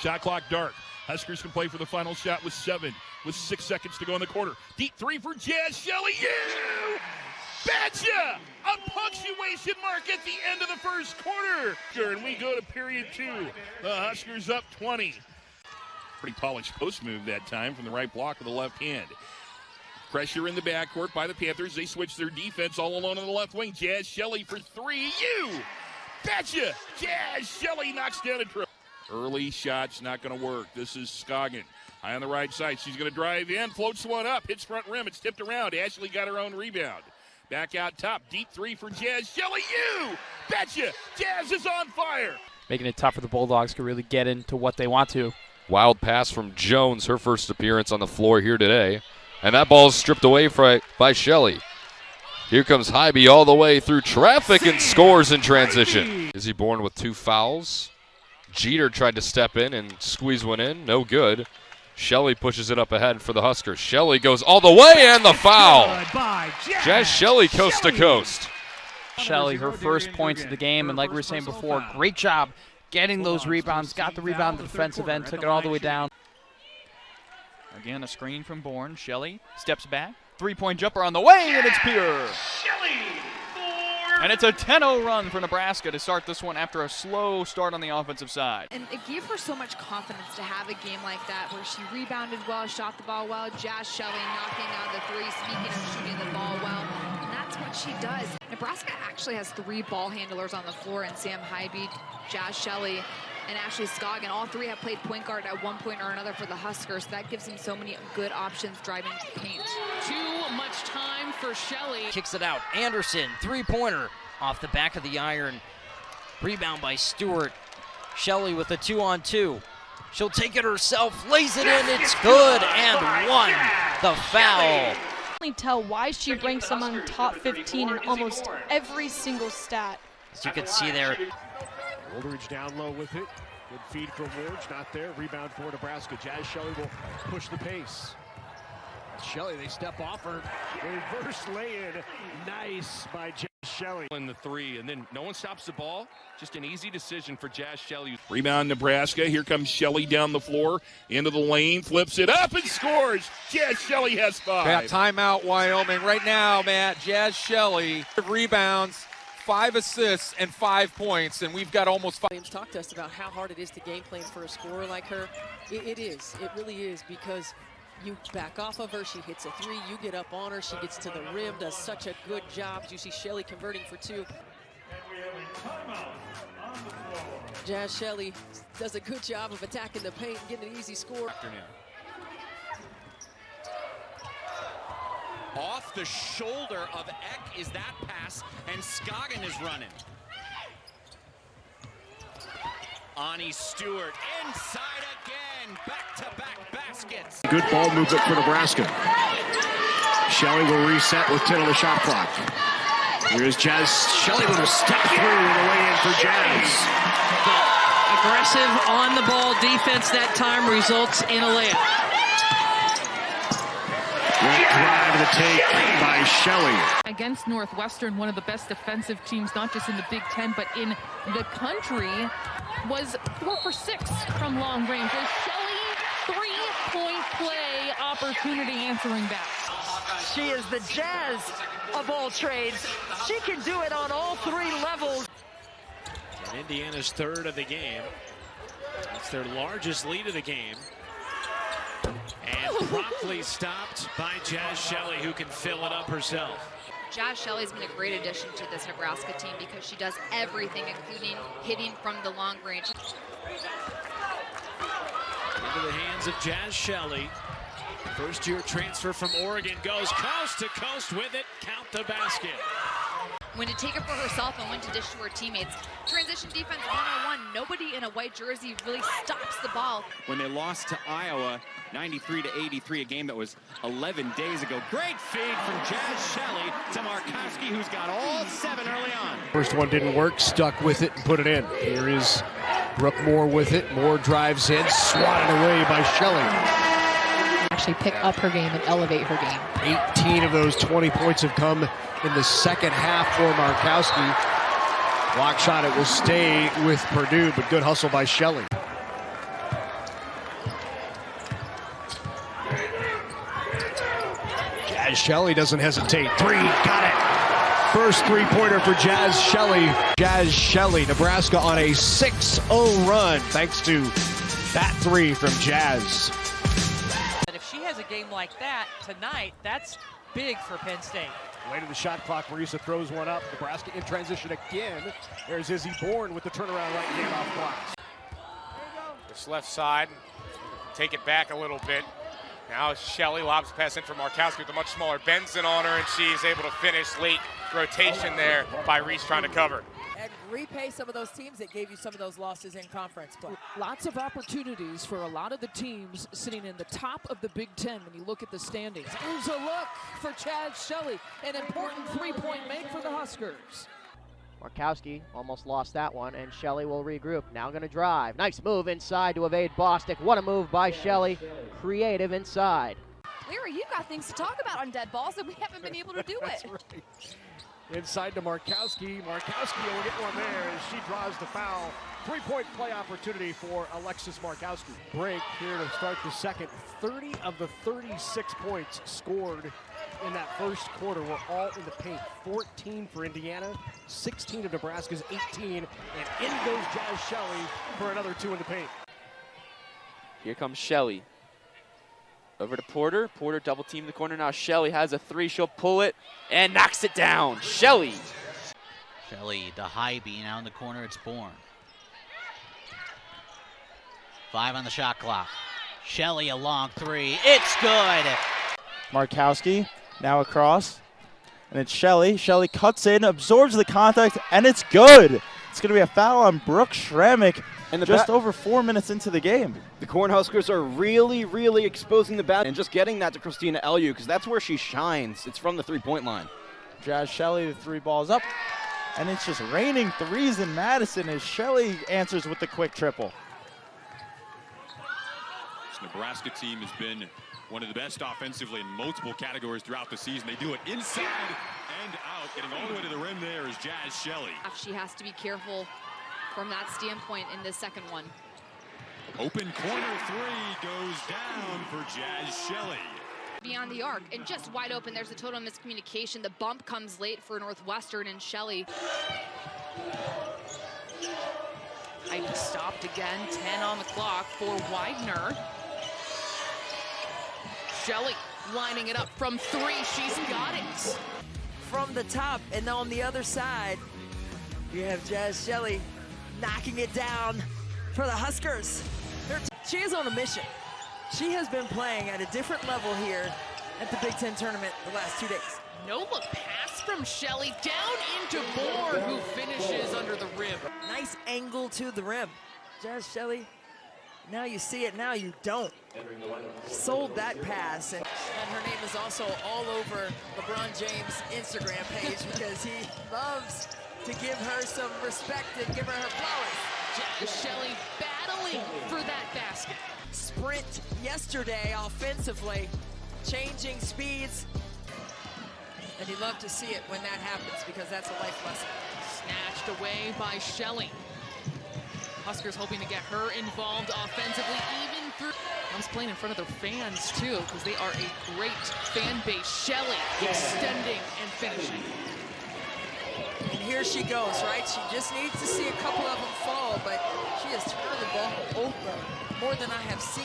Shot clock dark. Huskers can play for the final shot with 6 seconds to go in the quarter. Deep three for Jaz Shelley. You betcha! A punctuation mark at the end of the first quarter. And we go to period 2. The Huskers up 20. Pretty polished post move that time from the right block with the left hand. Pressure in the backcourt by the Panthers. They switch their defense all alone on the left wing. Jaz Shelley for 3. You betcha! Jaz Shelley knocks down a triple. Early shot's not going to work. This is Scoggin. High on the right side. She's going to drive in, floats one up, hits front rim. It's tipped around. Ashley got her own rebound. Back out top. Deep three for Jaz Shelley. You betcha! Jaz is on fire. Making it tough for the Bulldogs to really get into what they want to. Wild pass from Jones, her first appearance on the floor here today. And that ball is stripped away by Shelley. Here comes Hybe all the way through traffic and scores in transition. Is he born with 2 fouls? Jeter tried to step in and squeeze one in. No good. Shelley pushes it up ahead for the Huskers. Shelley goes all the way and the foul. Jaz Shelley coast to coast. Shelley, her first points of the game, and like we were saying before, great job getting those rebounds. Got the rebound on the defensive end, took it all the way down. Again, a screen from Bourne. Shelley steps back. 3-point jumper on the way, and it's pure. And it's a 10-0 run for Nebraska to start this one after a slow start on the offensive side. And it gave her so much confidence to have a game like that where she rebounded well, shot the ball well. Jaz Shelley knocking down the 3, speaking of shooting the ball well. And that's what she does. Nebraska actually has 3 ball handlers on the floor, and Sam Hybe, Jaz Shelley, and Ashley Scoggin. All 3 have played point guard at one point or another for the Huskers. So that gives them so many good options driving to the paint. Too much time for Shelley. Kicks it out. Anderson, 3-pointer off the back of the iron. Rebound by Stewart. Shelley with a 2-on-2. She'll take it herself, lays it in, it's good, and 1. The foul. Tell why she ranks among top 15 in almost every single stat. As you can see there. Woolridge down low with it. Good feed from Woods, not there. Rebound for Nebraska. Jaz Shelley will push the pace. Shelley, they step off her. Reverse lay-in. Nice by Jaz Shelley. In the 3, and then no one stops the ball. Just an easy decision for Jaz Shelley. Rebound Nebraska. Here comes Shelley down the floor. Into the lane. Flips it up and scores. Jaz Shelley has 5. Timeout, Wyoming. Right now, Matt, Jaz Shelley. Rebounds, 5 assists, and 5 points, and we've got almost 5. James talked to us about how hard it is to game plan for a scorer like her. It is. It really is, because you back off of her, she hits a 3, you get up on her, she gets to the rim, does such a good job. You see Shelley converting for 2. Jaz Shelley does a good job of attacking the paint and getting an easy score. Off the shoulder of Eck is that pass, and Scoggin is running. Ani Stewart inside again, back-to-back baskets. Good ball movement for Nebraska. Shelley will reset with 10 on the shot clock. Here's Jaz Shelley with a step through and a way in for Jaz. Aggressive on-the-ball defense that time results in a layup. Great drive to the take by Shelley. Against Northwestern, one of the best defensive teams, not just in the Big Ten, but in the country, was 4 for 6 from long range. A Shelley 3-point play opportunity answering back. She is the Jazz of all trades. She can do it on all 3 levels. And Indiana's 3rd of the game. It's their largest lead of the game. And promptly stopped by Jaz Shelley, who can fill it up herself. Jaz Shelley's been a great addition to this Nebraska team because she does everything, including hitting from the long range. Into the hands of Jaz Shelley. First-year transfer from Oregon goes coast to coast with it. Count the basket. When to take it for herself and when to dish to her teammates. Transition defense 1-on-1. Nobody in a white jersey really stops the ball. When they lost to Iowa 93-83, a game that was 11 days ago. Great feed from Jaz Shelley to Markowski, who's got all 7 early on. First one didn't work, stuck with it and put it in. Here is Brooke Moore with it. Moore drives in, swatted away by Shelley. Actually pick up her game and elevate her game. 18 of those 20 points have come in the second half for Markowski. Block shot, it will stay with Purdue, but good hustle by Shelley. Jaz Shelley doesn't hesitate. Three, got it. First three-pointer for Jaz Shelley. Jaz Shelley, Nebraska on a 6-0 run thanks to that three from Jaz. And if she has a game like that tonight, that's big for Penn State. Way to the shot clock. Marisa throws one up. Nebraska in transition again. There's Izzy Bourne with the turnaround right hand off blocks. This left side, take it back a little bit. Now Shelley lobs pass in for Markowski with a much smaller Benson on her, and she's able to finish late rotation there by Reese trying to cover. And repay some of those teams that gave you some of those losses in conference play. Lots of opportunities for a lot of the teams sitting in the top of the Big Ten when you look at the standings. Here's a look for Jaz Shelley, an important three-point make for the Huskers. Markowski almost lost that one, and Shelley will regroup. Now going to drive. Nice move inside to evade Bostic. What a move by Shelley. Creative inside. Larry, you've got things to talk about on dead balls, and we haven't been able to do That's it. Right. Inside to Markowski. Markowski will get one there as she draws the foul. Three-point play opportunity for Alexis Markowski. Break here to start the second. 30 of the 36 points scored in that first quarter were all in the paint. 14 for Indiana, 16 of Nebraska's 18, and in goes Jaz Shelley for another two in the paint. Here comes Shelley. Over to Porter. Porter double team the corner. Now Shelley has a three. She'll pull it and knocks it down. Shelley. Shelley, the high B. Now in the corner, it's Bourne. 5 on the shot clock. Shelley a long three. It's good. Markowski now across. And it's Shelley. Shelley cuts in, absorbs the contact, and it's good. It's going to be a foul on Brooke Schrammick and just over 4 minutes into the game. The Cornhuskers are really, really exposing the bat and just getting that to Christina Elliott because that's where she shines. It's from the three-point line. Jaz Shelley, the three balls up, and it's just raining threes in Madison as Shelley answers with the quick triple. This Nebraska team has been one of the best offensively in multiple categories throughout the season. They do it inside and out. Getting all the way to the rim there is Jaz Shelley. She has to be careful from that standpoint in the second one. Open corner three goes down for Jaz Shelley. Beyond the arc and just wide open. There's a total miscommunication. The bump comes late for Northwestern and Shelley. I stopped again. 10 on the clock for Widener. Shelley lining it up from three. She's got it. From the top, and on the other side, you have Jaz Shelley knocking it down for the Huskers. She is on a mission. She has been playing at a different level here at the Big Ten tournament the last 2 days. No look pass from Shelley down into Bourne, who finishes under the rim. Nice angle to the rim. Jaz Shelley, now you see it, now you don't. Sold that pass. And her name is also all over LeBron James' Instagram page because he loves to give her some respect and give her flowers. Jaz Shelley battling for that basket. Sprint yesterday offensively, changing speeds. And you love to see it when that happens because that's a life lesson. Snatched away by Shelley. Huskers hoping to get her involved offensively, even through. I was playing in front of their fans too, because they are a great fan base. Shelley extending and finishing. And here she goes, right? She just needs to see a couple of them fall, but she has turned the ball over more than I have seen.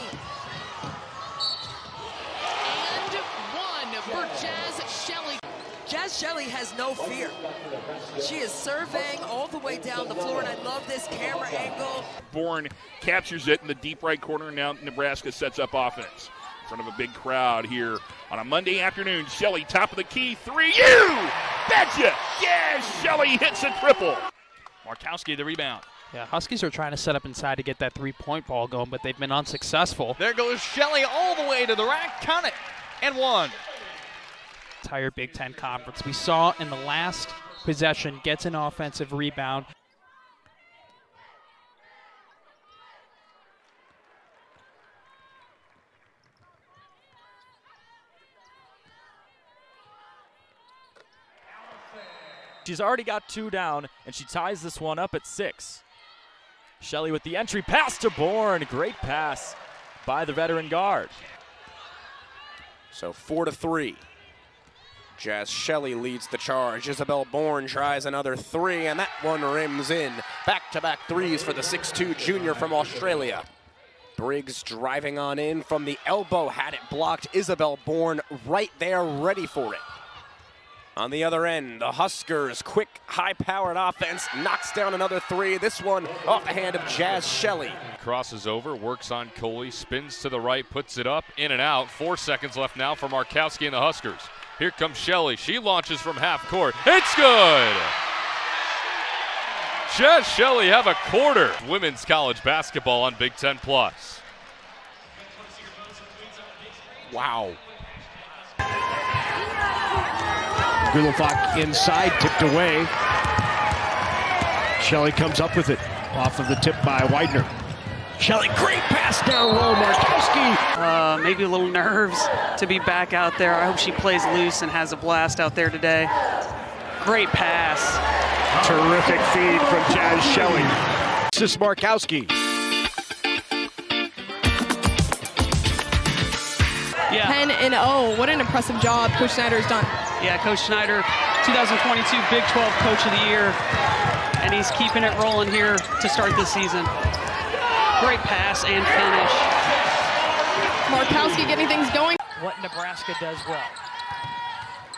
And one for Jaz Shelley. Jaz Shelley has no fear. She is surveying all the way down the floor, and I love this camera angle. Bourne captures it in the deep right corner. Now Nebraska sets up offense in front of a big crowd here on a Monday afternoon. Shelley, top of the key, three. You betcha! Jaz Shelley hits a triple. Markowski, the rebound. Yeah, Huskies are trying to set up inside to get that three-point ball going, but they've been unsuccessful. There goes Shelley all the way to the rack. Count it. And one. Entire Big Ten Conference. We saw in the last possession, gets an offensive rebound. She's already got 2 down, and she ties this one up at 6. Shelley with the entry pass to Bourne. Great pass by the veteran guard. So 4-3. Jaz Shelley leads the charge. Isabel Bourne tries another three, and that one rims in. Back-to-back threes for the 6'2 junior from Australia. Briggs driving on in from the elbow, had it blocked. Isabel Bourne right there, ready for it. On the other end, the Huskers, quick, high-powered offense, knocks down another three. This one off the hand of Jaz Shelley. Crosses over, works on Coley, spins to the right, puts it up, in and out. 4 seconds left now for Markowski and the Huskers. Here comes Shelley. She launches from half court. It's good! Jaz Shelley have a quarter. Women's college basketball on Big Ten Plus. Wow. Gulafak inside, tipped away. Shelley comes up with it off of the tip by Widener. Shelley, great pass down low, Markowski. Maybe a little nerves to be back out there. I hope she plays loose and has a blast out there today. Great pass. Terrific feed from Jaz Shelley. This is Markowski. Yeah. 10-0. What an impressive job Coach Snyder has done. Yeah, Coach Snyder, 2022 Big 12 Coach of the Year, and he's keeping it rolling here to start the season. Great pass and finish. Markowski getting things going. What Nebraska does well.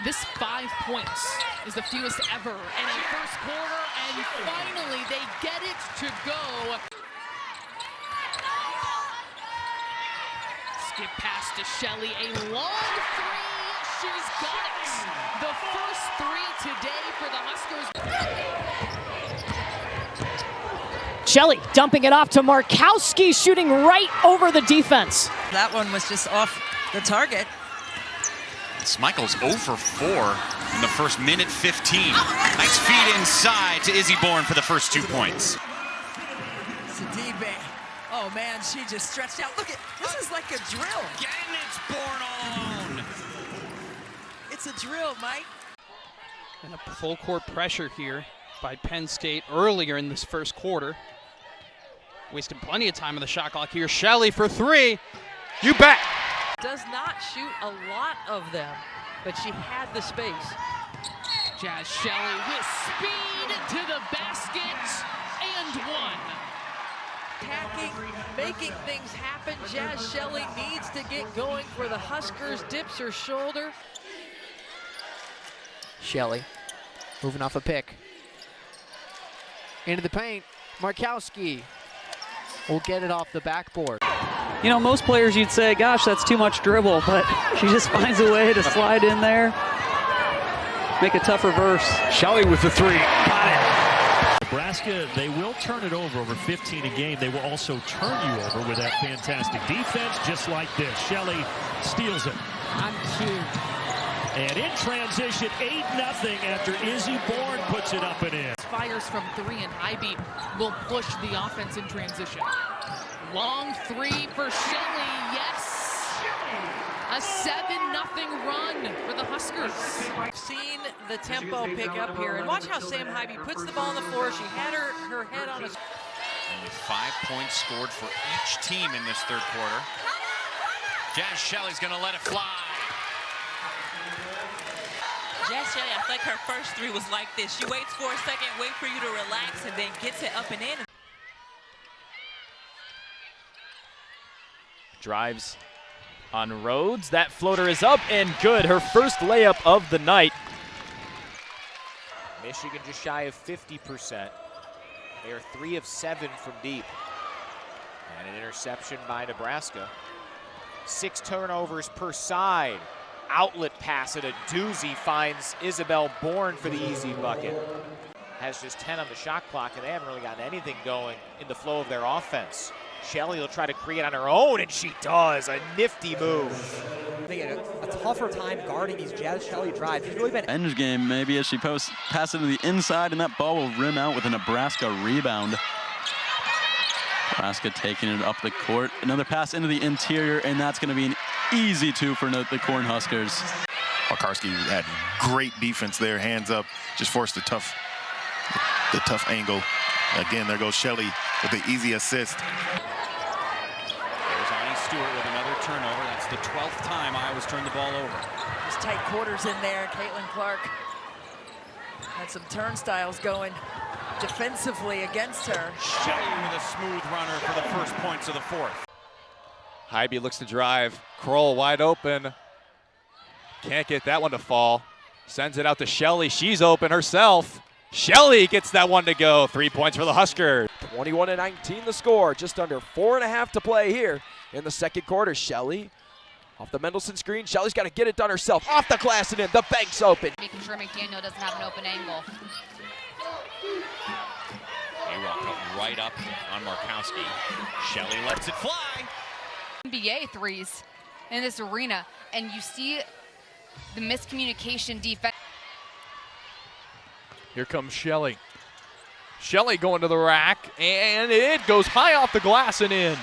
This 5 points is the fewest ever in a first quarter, and finally they get it to go. Skip pass to Shelley, a long three. She's got it. The first three today for the Huskers. Shelley dumping it off to Markowski, shooting right over the defense. That one was just off the target. Michael's 0 for 4 in the first minute 15. Nice feed inside to Izzy Bourne for the first 2 points. Sidibe. Oh man, she just stretched out. Look at this is like a drill. And it's Bourne all alone. It's a drill, Mike. And a full court pressure here by Penn State earlier in this first quarter. Wasting plenty of time on the shot clock here. Shelley for three. You bet. Does not shoot a lot of them, but she had the space. Jaz Shelley with speed to the basket and one. Attacking, making things happen. Jaz Shelley needs to get going for the Huskers. Dips her shoulder. Shelley moving off a pick. Into the paint. Markowski will get it off the backboard. You know, most players you'd say, gosh, that's too much dribble, but she just finds a way to slide in there, make a tough reverse. Shelley with the three. Got it. Nebraska, they will turn it over 15 a game. They will also turn you over with that fantastic defense, just like this. Shelley steals it. On cue. And in transition, 8-0 after Izzy Bourne puts it up and in. Fires from three, and Ivy will push the offense in transition. Long three for Shelley, yes! A 7-0 run for the Huskers. I've seen the tempo pick up here, and watch how Sam Ivy puts the ball on the floor. She had her head on a... Only 5 points scored for each team in this third quarter. Jaz Shelley's gonna let it fly. Jaz Shelley, I think her first three was like this. She waits for a second, wait for you to relax, and then gets it up and in. Drives on Rhodes. That floater is up and good. Her first layup of the night. Michigan just shy of 50%. They are 3 of 7 from deep. And an interception by Nebraska. 6 turnovers per side. Outlet pass at a doozy finds Isabel Bourne for the easy bucket. Has just 10 on the shot clock, and they haven't really gotten anything going in the flow of their offense. Shelley will try to create on her own, and she does. A nifty move. They had a tougher time guarding these Jaz Shelley drives. She's really been End game maybe as she passes it to the inside, and that ball will rim out with a Nebraska rebound. Nebraska taking it up the court. Another pass into the interior, and that's going to be an easy 2 for the Cornhuskers. Markowski had great defense there, hands up, just forced the tough angle. Again, there goes Shelley with the easy assist. There's Ani Stewart with another turnover. That's the 12th time Iowa's turned the ball over. There's tight quarters in there. Caitlin Clark had some turnstiles going defensively against her. Shelley with a smooth runner for the first points of the fourth. Hybe looks to drive. Kroll wide open. Can't get that one to fall. Sends it out to Shelley. She's open herself. Shelley gets that one to go. 3 points for the Huskers. 21-19 the score. Just under 4.5 to play here in the second quarter. Shelley off the Mendelssohn screen. Shelley's got to get it done herself. Off the glass and in. The bank's open. Making sure McDaniel doesn't have an open angle. A-Rock up right up on Markowski. Shelley lets it fly. NBA threes in this arena, and you see the miscommunication defense. Here comes Shelley. Shelley going to the rack, and it goes high off the glass and in.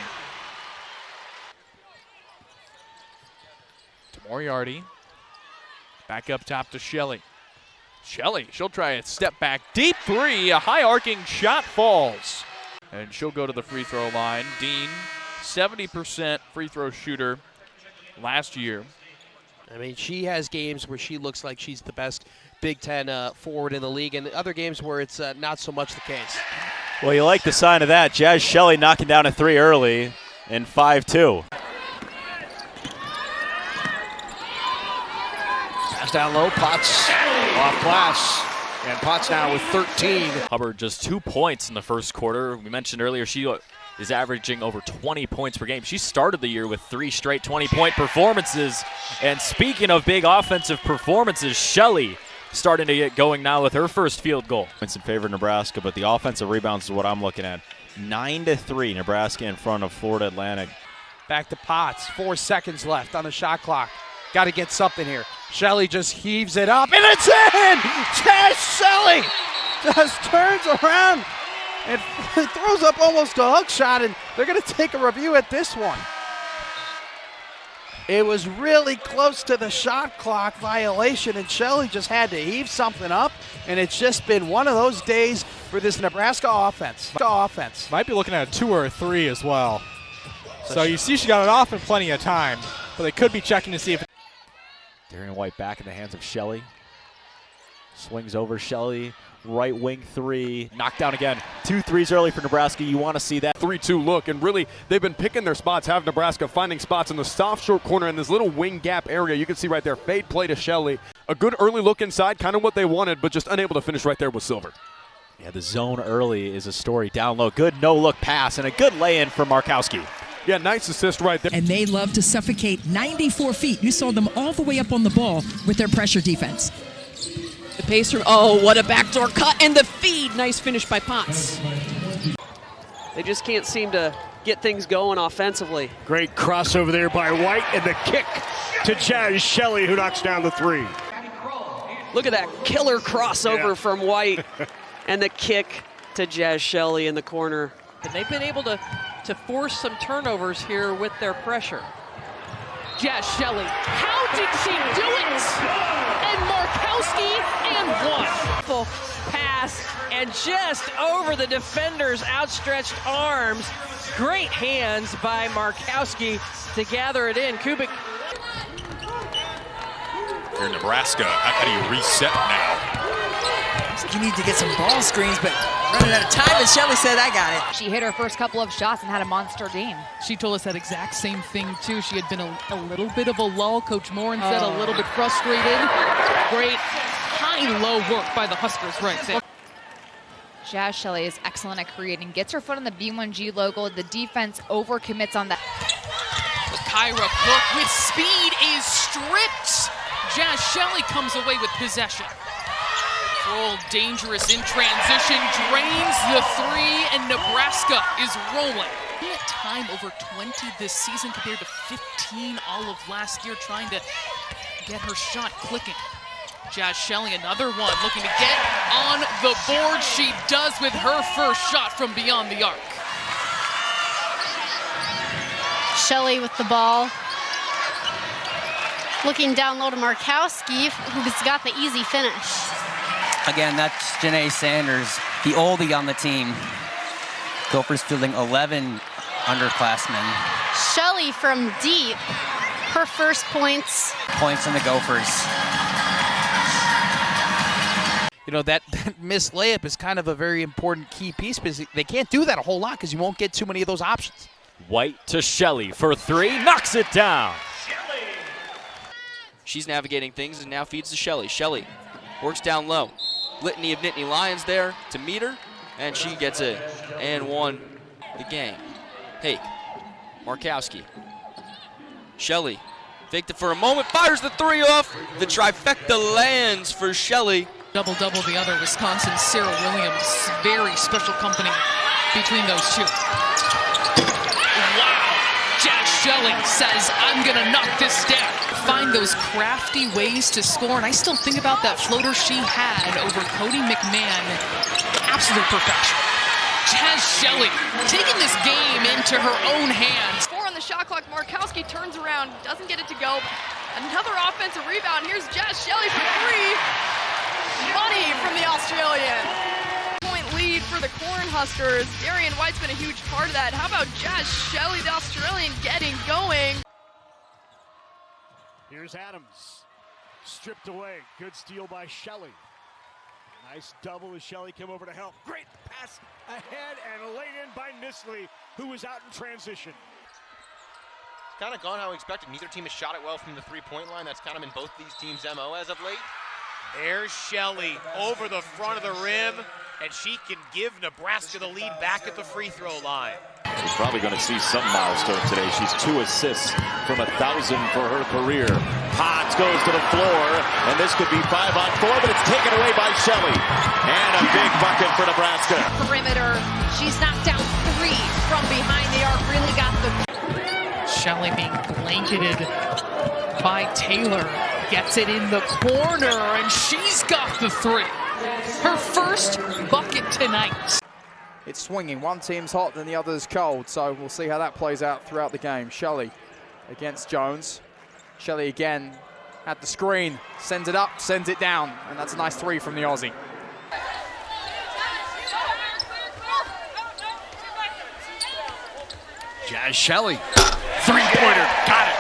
To Moriarty. Back up top to Shelley. Shelley, she'll try a step back. Deep three, a high arcing shot falls. And she'll go to the free throw line. Dean, 70% free throw shooter last year. I mean, she has games where she looks like she's the best Big Ten forward in the league, and other games where it's not so much the case. Well, you like the sign of that. Jaz Shelley knocking down a three early in 5-2. Pass down low, Potts off glass. And Potts now with 13. Hubbard just 2 points in the first quarter. We mentioned earlier she is averaging over 20 points per game. She started the year with 3 straight 20-point performances. And speaking of big offensive performances, Shelley starting to get going now with her first field goal. It's in favor of Nebraska, but the offensive rebounds is what I'm looking at. 9-3, Nebraska in front of Florida Atlantic. Back to Potts. 4 seconds left on the shot clock. Got to get something here. Shelley just heaves it up, and it's in! Jaz Shelley just turns around and throws up almost a hook shot, and they're going to take a review at this one. It was really close to the shot clock violation, and Shelley just had to heave something up, and it's just been one of those days for this Nebraska offense. Might be looking at a 2 or a 3 as well. So you see she got it off in plenty of time, but they could be checking to see if Darian White back in the hands of Shelley. Swings over Shelley. Right wing three. Knocked down again. 2 threes early for Nebraska. You want to see that. 3-2 look, and really they've been picking their spots, have Nebraska finding spots in the soft short corner in this little wing gap area. You can see right there, fade play to Shelley. A good early look inside, kind of what they wanted, but just unable to finish right there with Silver. Yeah, the zone early is a story. Down low. Good no-look pass and a good lay-in for Markowski. Yeah, nice assist right there. And they love to suffocate 94 feet. You saw them all the way up on the ball with their pressure defense. The pace from, oh, what a backdoor cut and the feed. Nice finish by Potts. They just can't seem to get things going offensively. Great crossover there by White, and the kick to Jaz Shelley, who knocks down the 3. Look at that killer crossover from White and the kick to Jaz Shelley in the corner. And they've been able to force some turnovers here with their pressure. Jaz Shelley, how did she do it? And Markowski and one. Full pass and just over the defender's outstretched arms. Great hands by Markowski to gather it in. Kubik. If you're Nebraska, how do you reset now? You need to get some ball screens, but running out of time, and Shelley said, I got it. She hit her first couple of shots and had a monster game. She told us that exact same thing, too. She had been a little bit of a lull. Coach Morin said a little bit frustrated. Great high-low work by the Huskers right there. Jaz Shelley is excellent at creating. Gets her foot on the B1G logo. The defense overcommits on that. Kyra Cook with speed is stripped. Jaz Shelley comes away with possession. Full dangerous in transition, drains the 3, and Nebraska is rolling. Time over 20 this season compared to 15 all of last year, trying to get her shot clicking. Jaz Shelley, another one, looking to get on the board. She does with her first shot from beyond the arc. Shelley with the ball. Looking down low to Markowski, who's got the easy finish. Again, that's Janae Sanders, the oldie on the team. Gophers fielding 11 underclassmen. Shelley from deep. Her first points. Points on the Gophers. You know, that missed layup is kind of a very important key piece because they can't do that a whole lot because you won't get too many of those options. White to Shelley for three, knocks it down. She's navigating things and now feeds to Shelley. Shelley works down low. Litany of Nittany Lions there to meet her, and she gets it and won the game. Hake, Markowski, Shelley faked it for a moment, fires the three off. The trifecta lands for Shelley. Double-double the other, Wisconsin, Sarah Williams. Very special company between those two. Wow! Jaz Shelley says, I'm gonna knock this down. Find those crafty ways to score, and I still think about that floater she had over Cody McMahon. Absolute perfection. Jaz Shelley taking this game into her own hands. 4 on the shot clock. Markowski turns around, doesn't get it to go. Another offensive rebound. Here's Jaz Shelley for three. Money from the Australian. Point lead for the Cornhuskers. Darian White's been a huge part of that. How about Jaz Shelley, the Australian, getting going? Here's Adams. Stripped away. Good steal by Shelley. Nice double as Shelley came over to help. Great pass ahead and laid in by Nisley, who was out in transition. It's kind of gone how we expected. Neither team has shot it well from the three-point line. That's kind of been both these teams' MO as of late. There's Shelley over the front of the rim, and she can give Nebraska the lead back at the free throw line. She's probably going to see some milestone today. She's 2 assists from 1,000 for her career. Potts goes to the floor, and this could be 5 on 4, but it's taken away by Shelley. And a big bucket for Nebraska. Perimeter. She's knocked down 3 from behind the arc. Really got the... Shelley being blanketed by Taylor. Gets it in the corner, and she's got the 3. Her first bucket tonight. It's swinging. One team's hot and the other's cold, so we'll see how that plays out throughout the game. Shelley against Jones. Shelley again at the screen. Sends it up, sends it down, and that's a nice 3 from the Aussie. Jaz Shelley. Three-pointer. Got it.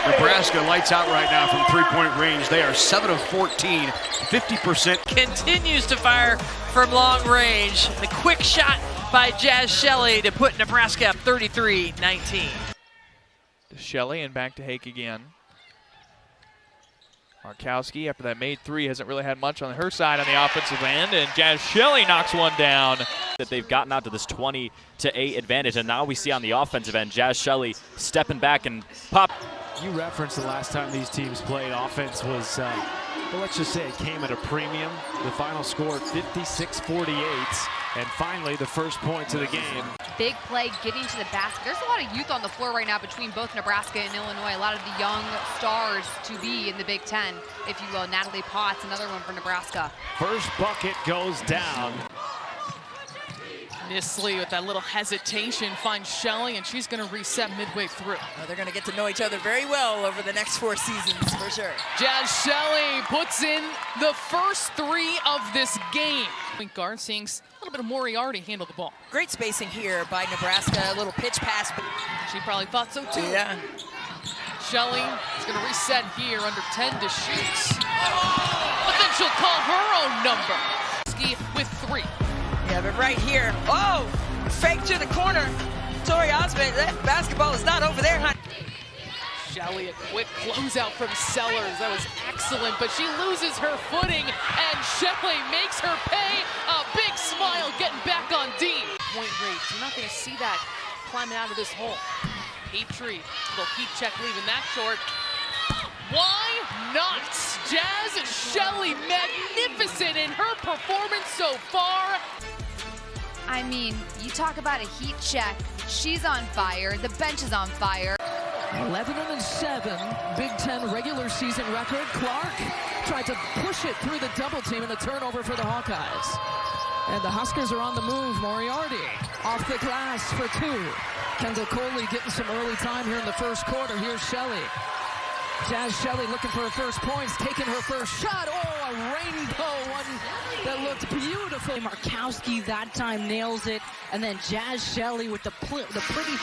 Nebraska lights out right now from three-point range. They are 7 of 14, 50%. Continues to fire from long range. The quick shot by Jaz Shelley to put Nebraska up 33-19. To Shelley and back to Hake again. Markowski, after that made 3, hasn't really had much on her side on the offensive end, and Jaz Shelley knocks one down. That they've gotten out to this 20-8 advantage, and now we see on the offensive end, Jaz Shelley stepping back and pop. You referenced the last time these teams played. Offense was, well, let's just say it came at a premium. The final score 56-48, and finally the first points of the game. Big play getting to the basket. There's a lot of youth on the floor right now between both Nebraska and Illinois. A lot of the young stars to be in the Big Ten, if you will. Natalie Potts, another one for Nebraska. First bucket goes down. Nisley with that little hesitation finds Shelley, and she's going to reset midway through. They're going to get to know each other very well over the next 4 seasons, for sure. Jaz Shelley puts in the first 3 of this game. Point guard seeing a little bit of Moriarty handle the ball. Great spacing here by Nebraska. A little pitch pass. She probably thought so too. Yeah. Shelley is going to reset here under 10 to shoot. But then she'll call her own number. With 3. Yeah, but right here, oh, fake to the corner. Tori Osmond, that basketball is not over there, huh? Shelley, a quick closeout from Sellers. That was excellent, but she loses her footing, and Shelley makes her pay. A big smile getting back on D. Point rate, you're not going to see that climbing out of this hole. Petrie, little heat check leaving that short. Why not? Jaz Shelley, magnificent in her performance so far. I mean, you talk about a heat check. She's on fire. The bench is on fire. 11-7, Big Ten regular season record. Clark tried to push it through the double team and the turnover for the Hawkeyes. And the Huskers are on the move. Moriarty off the glass for 2. Kendall Coley getting some early time here in the first quarter. Here's Shelley. Jaz Shelley looking for her first points, taking her first shot. Oh, a rainbow one that looked beautiful. Markowski that time nails it, and then Jaz Shelley with the pretty